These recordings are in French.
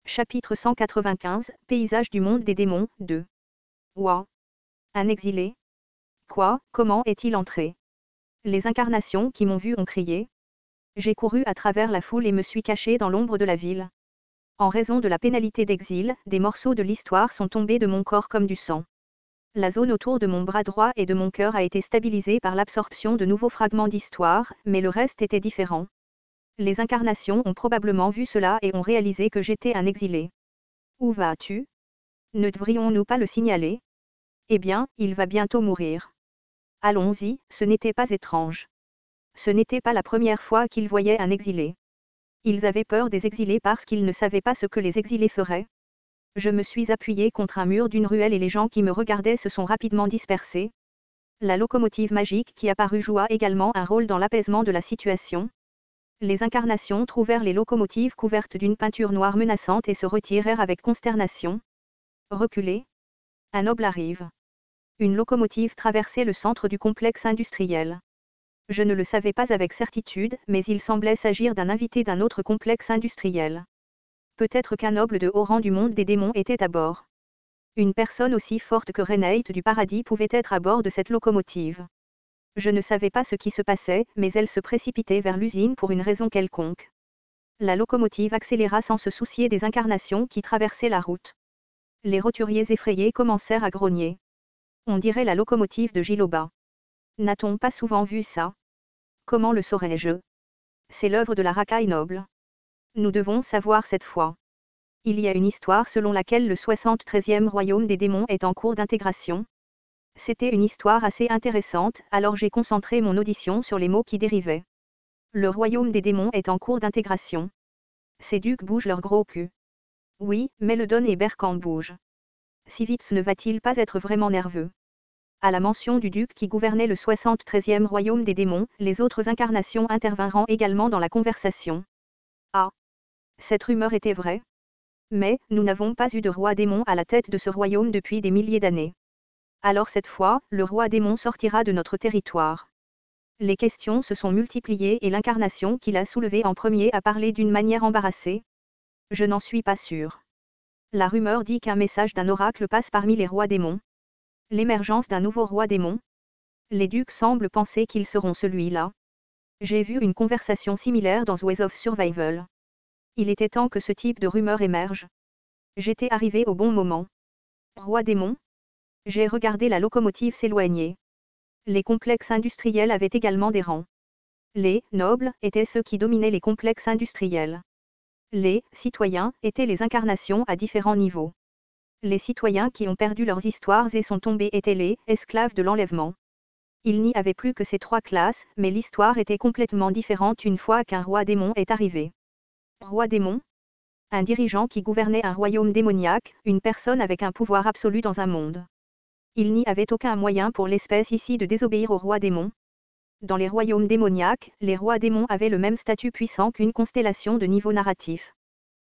Chapitre 195, Paysage du monde des démons, 2. Ouah. Un exilé? Quoi, comment est-il entré? Les incarnations qui m'ont vu ont crié. J'ai couru à travers la foule et me suis caché dans l'ombre de la ville. En raison de la pénalité d'exil, des morceaux de l'histoire sont tombés de mon corps comme du sang. La zone autour de mon bras droit et de mon cœur a été stabilisée par l'absorption de nouveaux fragments d'histoire, mais le reste était différent. Les incarnations ont probablement vu cela et ont réalisé que j'étais un exilé. Où vas-tu? Ne devrions-nous pas le signaler? Eh bien, il va bientôt mourir. Allons-y, ce n'était pas étrange. Ce n'était pas la première fois qu'ils voyaient un exilé. Ils avaient peur des exilés parce qu'ils ne savaient pas ce que les exilés feraient. Je me suis appuyé contre un mur d'une ruelle et les gens qui me regardaient se sont rapidement dispersés. La locomotive magique qui apparut joua également un rôle dans l'apaisement de la situation. Les incarnations trouvèrent les locomotives couvertes d'une peinture noire menaçante et se retirèrent avec consternation. Reculez. Un noble arrive. Une locomotive traversait le centre du complexe industriel. Je ne le savais pas avec certitude, mais il semblait s'agir d'un invité d'un autre complexe industriel. Peut-être qu'un noble de haut rang du monde des démons était à bord. Une personne aussi forte que Renaït du paradis pouvait être à bord de cette locomotive. Je ne savais pas ce qui se passait, mais elle se précipitait vers l'usine pour une raison quelconque. La locomotive accéléra sans se soucier des incarnations qui traversaient la route. Les roturiers effrayés commencèrent à grogner. On dirait la locomotive de Giloba. N'a-t-on pas souvent vu ça? Comment le saurais-je? C'est l'œuvre de la racaille noble. Nous devons savoir cette fois. Il y a une histoire selon laquelle le 73e royaume des démons est en cours d'intégration. C'était une histoire assez intéressante, alors j'ai concentré mon audition sur les mots qui dérivaient. Le royaume des démons est en cours d'intégration. Ces ducs bougent leur gros cul. Oui, mais le Don et Berkan bougent. Sivitz ne va-t-il pas être vraiment nerveux? À la mention du duc qui gouvernait le 73e royaume des démons, les autres incarnations intervinrent également dans la conversation. Ah! Cette rumeur était vraie. Mais, nous n'avons pas eu de roi démon à la tête de ce royaume depuis des milliers d'années. Alors cette fois, le roi démon sortira de notre territoire. Les questions se sont multipliées et l'incarnation qui l'a soulevé en premier a parlé d'une manière embarrassée. Je n'en suis pas sûr. La rumeur dit qu'un message d'un oracle passe parmi les rois démons. L'émergence d'un nouveau roi démon. Les ducs semblent penser qu'ils seront celui-là. J'ai vu une conversation similaire dans Ways of Survival. Il était temps que ce type de rumeur émerge. J'étais arrivé au bon moment. Roi démon? J'ai regardé la locomotive s'éloigner. Les complexes industriels avaient également des rangs. Les nobles étaient ceux qui dominaient les complexes industriels. Les citoyens étaient les incarnations à différents niveaux. Les citoyens qui ont perdu leurs histoires et sont tombés étaient les esclaves de l'enlèvement. Il n'y avait plus que ces trois classes, mais l'histoire était complètement différente une fois qu'un roi démon est arrivé. Roi démon? Un dirigeant qui gouvernait un royaume démoniaque, une personne avec un pouvoir absolu dans un monde. Il n'y avait aucun moyen pour l'espèce ici de désobéir au roi démon. Dans les royaumes démoniaques, les rois démons avaient le même statut puissant qu'une constellation de niveau narratif.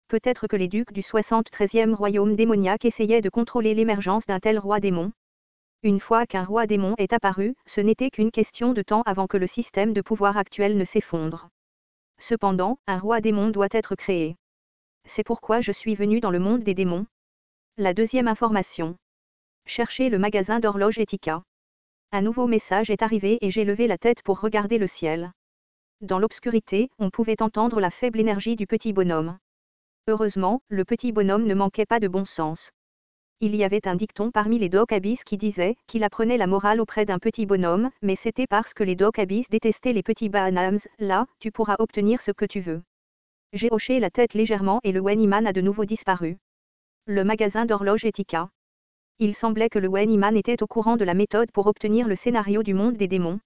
Peut-être que les ducs du 73e royaume démoniaque essayaient de contrôler l'émergence d'un tel roi démon. Une fois qu'un roi démon est apparu, ce n'était qu'une question de temps avant que le système de pouvoir actuel ne s'effondre. Cependant, un roi démon doit être créé. C'est pourquoi je suis venu dans le monde des démons. La deuxième information. Cherchez le magasin d'horloge Etika. Un nouveau message est arrivé et j'ai levé la tête pour regarder le ciel. Dans l'obscurité, on pouvait entendre la faible énergie du petit bonhomme. Heureusement, le petit bonhomme ne manquait pas de bon sens. Il y avait un dicton parmi les Doc Abyss qui disait qu'il apprenait la morale auprès d'un petit bonhomme, mais c'était parce que les Doc Abyss détestaient les petits Bahanams. Là, tu pourras obtenir ce que tu veux. J'ai hoché la tête légèrement et le Weniman a de nouveau disparu. Le magasin d'horloge Etika. Il semblait que le Weniman était au courant de la méthode pour obtenir le scénario du monde des démons.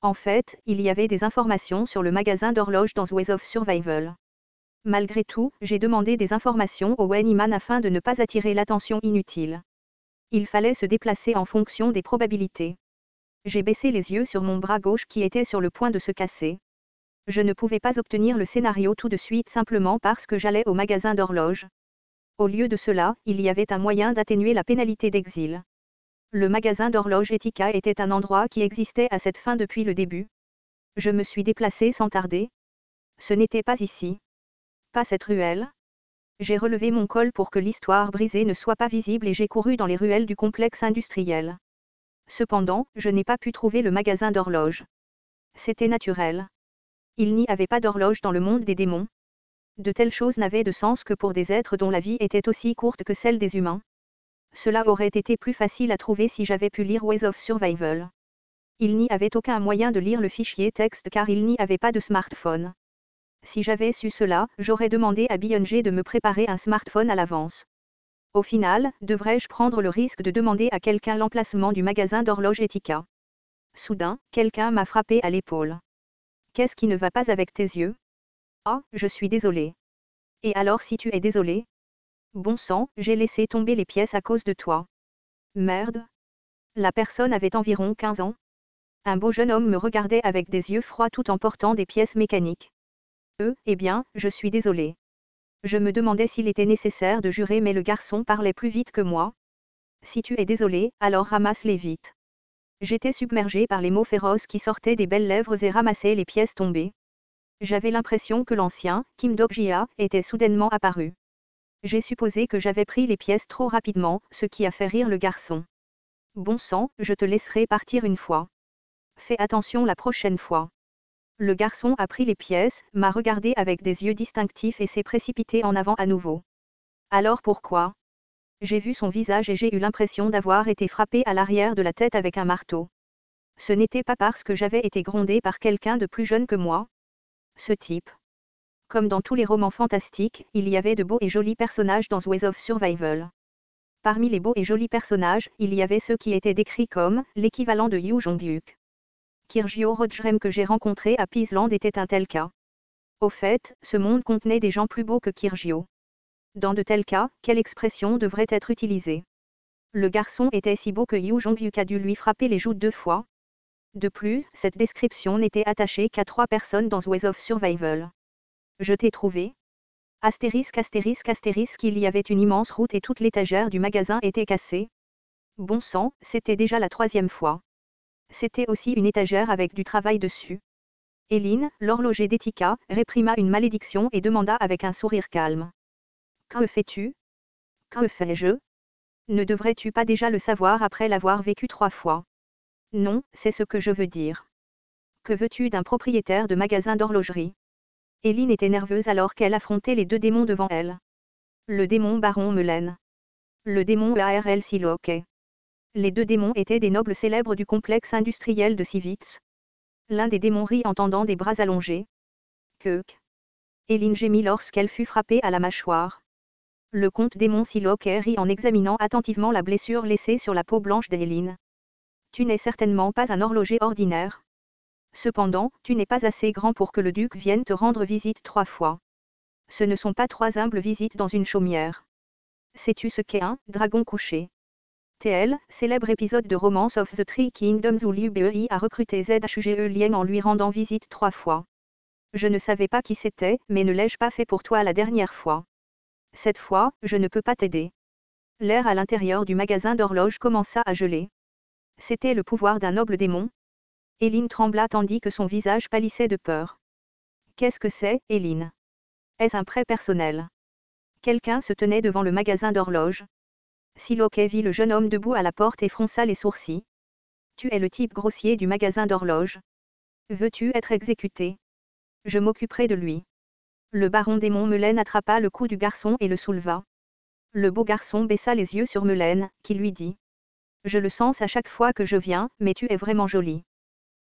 En fait, il y avait des informations sur le magasin d'horloge dans Ways of Survival. Malgré tout, j'ai demandé des informations au Weniman afin de ne pas attirer l'attention inutile. Il fallait se déplacer en fonction des probabilités. J'ai baissé les yeux sur mon bras gauche qui était sur le point de se casser. Je ne pouvais pas obtenir le scénario tout de suite simplement parce que j'allais au magasin d'horloge. Au lieu de cela, il y avait un moyen d'atténuer la pénalité d'exil. Le magasin d'horloge Etika était un endroit qui existait à cette fin depuis le début. Je me suis déplacé sans tarder. Ce n'était pas ici. Pas cette ruelle. J'ai relevé mon col pour que l'histoire brisée ne soit pas visible et j'ai couru dans les ruelles du complexe industriel. Cependant, je n'ai pas pu trouver le magasin d'horloges. C'était naturel. Il n'y avait pas d'horloge dans le monde des démons. De telles choses n'avaient de sens que pour des êtres dont la vie était aussi courte que celle des humains. Cela aurait été plus facile à trouver si j'avais pu lire Ways of Survival. Il n'y avait aucun moyen de lire le fichier texte car il n'y avait pas de smartphone. Si j'avais su cela, j'aurais demandé à Beyoncé de me préparer un smartphone à l'avance. Au final, devrais-je prendre le risque de demander à quelqu'un l'emplacement du magasin d'horloges Etika? Soudain, quelqu'un m'a frappé à l'épaule. Qu'est-ce qui ne va pas avec tes yeux? Ah, je suis désolé. Et alors si tu es désolé? Bon sang, j'ai laissé tomber les pièces à cause de toi. Merde. La personne avait environ 15 ans. Un beau jeune homme me regardait avec des yeux froids tout en portant des pièces mécaniques. Eh bien, je suis désolé. Je me demandais s'il était nécessaire de jurer mais le garçon parlait plus vite que moi. Si tu es désolé, alors ramasse-les vite. J'étais submergé par les mots féroces qui sortaient des belles lèvres et ramassaient les pièces tombées. J'avais l'impression que l'ancien, Kim Dok-jia, était soudainement apparu. J'ai supposé que j'avais pris les pièces trop rapidement, ce qui a fait rire le garçon. Bon sang, je te laisserai partir une fois. Fais attention la prochaine fois. Le garçon a pris les pièces, m'a regardé avec des yeux distinctifs et s'est précipité en avant à nouveau. Alors pourquoi? J'ai vu son visage et j'ai eu l'impression d'avoir été frappé à l'arrière de la tête avec un marteau. Ce n'était pas parce que j'avais été grondé par quelqu'un de plus jeune que moi. Ce type. Comme dans tous les romans fantastiques, il y avait de beaux et jolis personnages dans Ways of Survival. Parmi les beaux et jolis personnages, il y avait ceux qui étaient décrits comme l'équivalent de Yu Jong-hyuk. Kirgyo Rodjrem que j'ai rencontré à Peaceland était un tel cas. Au fait, ce monde contenait des gens plus beaux que Kirgyo. Dans de tels cas, quelle expression devrait être utilisée? Le garçon était si beau que Yu Jong-hyuk a dû lui frapper les joues 2 fois. De plus, cette description n'était attachée qu'à 3 personnes dans Ways of Survival. Je t'ai trouvé. Astérisque astérisque astérisque il y avait une immense route et toute l'étagère du magasin était cassée. Bon sang, c'était déjà la 3e fois. C'était aussi une étagère avec du travail dessus. Eileen, l'horloger d'Etika, réprima une malédiction et demanda avec un sourire calme. Que fais-tu? Que fais-je? Ne devrais-tu pas déjà le savoir après l'avoir vécu 3 fois? Non, c'est ce que je veux dire. Que veux-tu d'un propriétaire de magasin d'horlogerie? Eileen était nerveuse alors qu'elle affrontait les 2 démons devant elle. Le démon Baron Melen. Le démon ARL Siloke. Les 2 démons étaient des nobles célèbres du complexe industriel de Sivitz. L'un des démons rit en tendant des bras allongés. Keuk. Eileen gémit lorsqu'elle fut frappée à la mâchoire. Le comte démon Siloke rit en examinant attentivement la blessure laissée sur la peau blanche d'Eileen. Tu n'es certainement pas un horloger ordinaire. Cependant, tu n'es pas assez grand pour que le duc vienne te rendre visite 3 fois. Ce ne sont pas 3 humbles visites dans une chaumière. Sais-tu ce qu'est un dragon couché? TL, célèbre épisode de Romance of the Three Kingdoms où Liu Bei a recruté Zhuge Liang en lui rendant visite 3 fois. Je ne savais pas qui c'était, mais ne l'ai-je pas fait pour toi la dernière fois? Cette fois, je ne peux pas t'aider. L'air à l'intérieur du magasin d'horloges commença à geler. C'était le pouvoir d'un noble démon. Eileen trembla tandis que son visage pâlissait de peur. Qu'est-ce que c'est, Eileen? Est-ce un prêt personnel? Quelqu'un se tenait devant le magasin d'horloges. Siloke vit le jeune homme debout à la porte et fronça les sourcils. Tu es le type grossier du magasin d'horloges. Veux-tu être exécuté? Je m'occuperai de lui. Le baron démon Melen attrapa le cou du garçon et le souleva. Le beau garçon baissa les yeux sur Melen, qui lui dit. Je le sens à chaque fois que je viens, mais tu es vraiment jolie.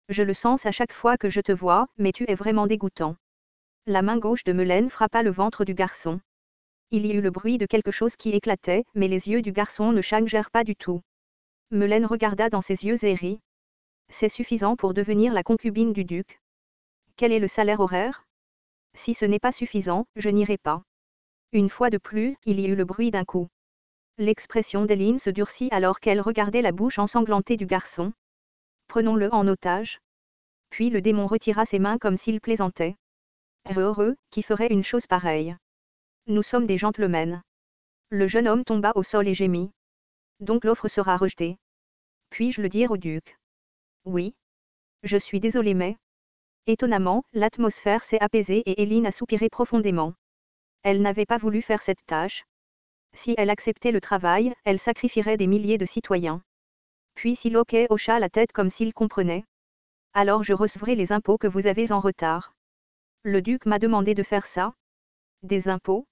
Je le sens à chaque fois que je te vois, mais tu es vraiment dégoûtant. La main gauche de Melen frappa le ventre du garçon. Il y eut le bruit de quelque chose qui éclatait, mais les yeux du garçon ne changèrent pas du tout. Melen regarda dans ses yeux et rit. C'est suffisant pour devenir la concubine du duc. Quel est le salaire horaire? Si ce n'est pas suffisant, je n'irai pas. Une fois de plus, il y eut le bruit d'un coup. L'expression d'Eileen se durcit alors qu'elle regardait la bouche ensanglantée du garçon. Prenons-le en otage. Puis le démon retira ses mains comme s'il plaisantait. Heureux, qui ferait une chose pareille? Nous sommes des gentlemen. Le jeune homme tomba au sol et gémit. Donc l'offre sera rejetée. Puis-je le dire au duc? Oui. Je suis désolé mais... Étonnamment, l'atmosphère s'est apaisée et Eileen a soupiré profondément. Elle n'avait pas voulu faire cette tâche. Si elle acceptait le travail, elle sacrifierait des milliers de citoyens. Puis si Loki hocha la tête comme s'il comprenait. Alors je recevrai les impôts que vous avez en retard. Le duc m'a demandé de faire ça. Des impôts?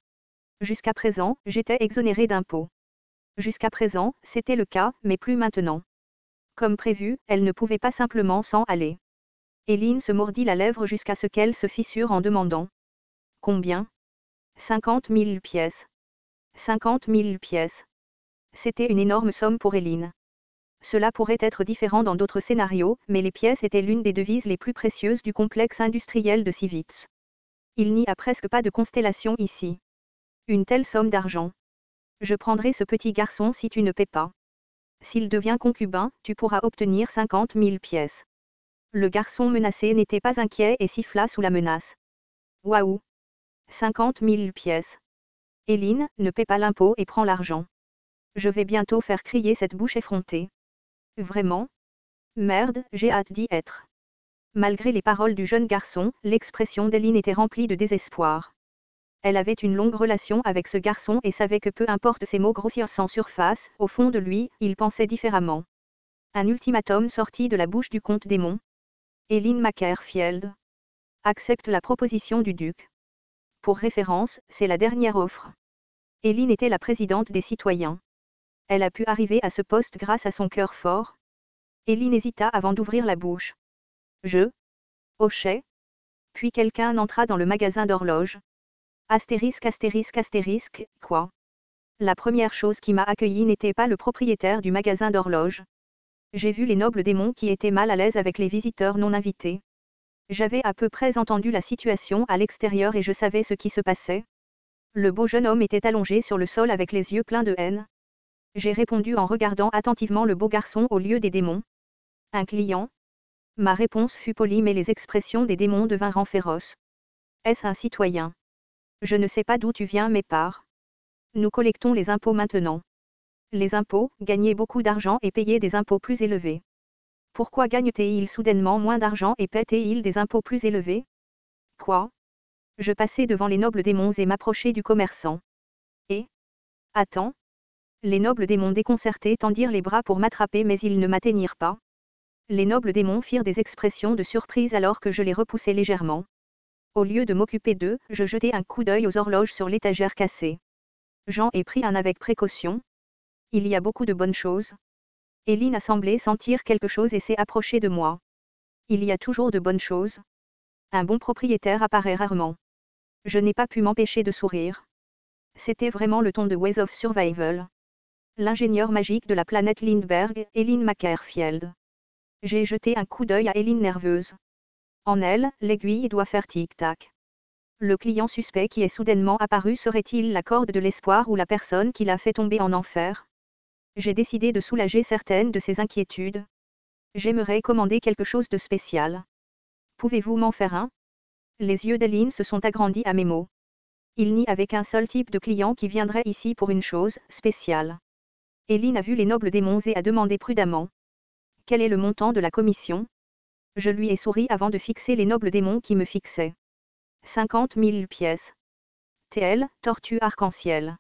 Jusqu'à présent, j'étais exonéré d'impôts. Jusqu'à présent, c'était le cas, mais plus maintenant. Comme prévu, elle ne pouvait pas simplement s'en aller. Éline se mordit la lèvre jusqu'à ce qu'elle se fissure en demandant. Combien? 50 000 pièces. 50 000 pièces. C'était une énorme somme pour Éline. Cela pourrait être différent dans d'autres scénarios, mais les pièces étaient l'une des devises les plus précieuses du complexe industriel de Sivitz. Il n'y a presque pas de constellation ici. Une telle somme d'argent. Je prendrai ce petit garçon si tu ne paies pas. S'il devient concubin, tu pourras obtenir 50 000 pièces. Le garçon menacé n'était pas inquiet et siffla sous la menace. Waouh! 50 000 pièces. Éline, ne paie pas l'impôt et prends l'argent. Je vais bientôt faire crier cette bouche effrontée. Vraiment? Merde, j'ai hâte d'y être. Malgré les paroles du jeune garçon, l'expression d'Éline était remplie de désespoir. Elle avait une longue relation avec ce garçon et savait que peu importe ses mots grossissent en surface, au fond de lui, il pensait différemment. Un ultimatum sortit de la bouche du comte Démon. Éline Makerfield accepte la proposition du duc. Pour référence, c'est la dernière offre. Éline était la présidente des citoyens. Elle a pu arriver à ce poste grâce à son cœur fort. Éline hésita avant d'ouvrir la bouche. Je hochai. Puis quelqu'un entra dans le magasin d'horloges. Astérisque astérisque astérisque, quoi? La première chose qui m'a accueilli n'était pas le propriétaire du magasin d'horloges. J'ai vu les nobles démons qui étaient mal à l'aise avec les visiteurs non invités. J'avais à peu près entendu la situation à l'extérieur et je savais ce qui se passait. Le beau jeune homme était allongé sur le sol avec les yeux pleins de haine. J'ai répondu en regardant attentivement le beau garçon au lieu des démons. Un client? Ma réponse fut polie mais les expressions des démons devinrent féroces. Est-ce un citoyen? Je ne sais pas d'où tu viens mais pars. Nous collectons les impôts maintenant. Les impôts, gagner beaucoup d'argent et payer des impôts plus élevés. Pourquoi gagne-t-il soudainement moins d'argent et paie-t-il des impôts plus élevés? Quoi? Je passai devant les nobles démons et m'approchai du commerçant. Et? Attends. Les nobles démons déconcertés tendirent les bras pour m'attraper mais ils ne m'atteignirent pas. Les nobles démons firent des expressions de surprise alors que je les repoussai légèrement. Au lieu de m'occuper d'eux, je jetai un coup d'œil aux horloges sur l'étagère cassée. J'en ai pris un avec précaution. Il y a beaucoup de bonnes choses. Éline a semblé sentir quelque chose et s'est approchée de moi. Il y a toujours de bonnes choses. Un bon propriétaire apparaît rarement. Je n'ai pas pu m'empêcher de sourire. C'était vraiment le ton de Ways of Survival. L'ingénieur magique de la planète Lindbergh, Éline Makerfield. J'ai jeté un coup d'œil à Éline nerveuse. En elle, l'aiguille doit faire tic-tac. Le client suspect qui est soudainement apparu serait-il la corde de l'espoir ou la personne qui l'a fait tomber en enfer? J'ai décidé de soulager certaines de ces inquiétudes. J'aimerais commander quelque chose de spécial. Pouvez-vous m'en faire un? Les yeux d'Éline se sont agrandis à mes mots. Il n'y avait qu'un seul type de client qui viendrait ici pour une chose spéciale. Éline a vu les nobles démons et a demandé prudemment. Quel est le montant de la commission? Je lui ai souri avant de fixer les nobles démons qui me fixaient. 50 000 pièces. TL, tortue arc-en-ciel.